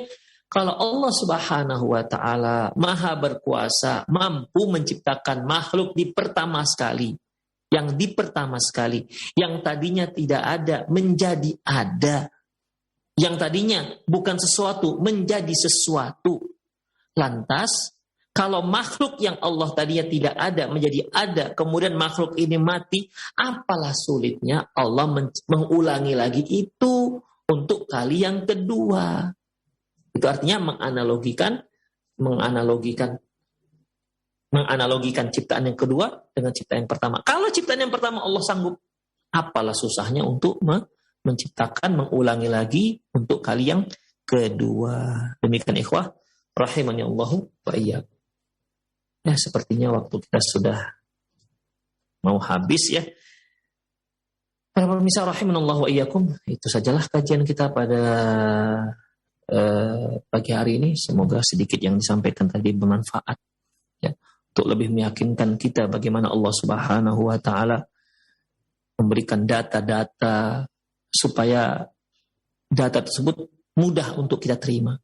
kalau Allah Subhanahu wa taala Maha berkuasa, mampu menciptakan makhluk di pertama sekali, yang tadinya tidak ada menjadi ada, yang tadinya bukan sesuatu menjadi sesuatu. Lantas, kalau makhluk yang Allah tadinya tidak ada menjadi ada, kemudian makhluk ini mati, apalah sulitnya Allah mengulangi lagi itu untuk kali yang kedua. Itu artinya menganalogikan ciptaan yang kedua dengan ciptaan yang pertama. Kalau ciptaan yang pertama Allah sanggup, apalah susahnya untuk mengulangi lagi untuk kali yang kedua. Demikian ikhwah rahimani Allahu wa iyyakum. Ya, sepertinya waktu kita sudah mau habis ya. Para pemirsa rahimanallahu wa iyyakum, itu sajalah kajian kita pada pagi hari ini. Semoga sedikit yang disampaikan tadi bermanfaat ya, untuk lebih meyakinkan kita bagaimana Allah Subhanahu wa taala memberikan data-data supaya data tersebut mudah untuk kita terima.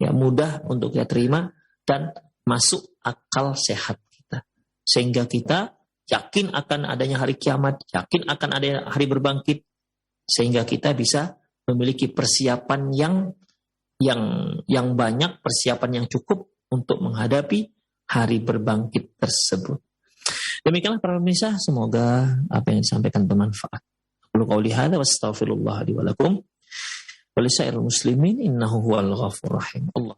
Ya, mudah untuk kita terima dan masuk akal sehat kita. Sehingga kita yakin akan adanya hari kiamat, yakin akan adanya hari berbangkit, sehingga kita bisa memiliki persiapan yang banyak, persiapan yang cukup untuk menghadapi hari berbangkit tersebut. Demikianlah para pemirsa, semoga apa yang disampaikan bermanfaat. Qul qouli hadza wastaghfirullah li wa lakum wa lisairil muslimin innahu huwal ghafurur rahim. Allah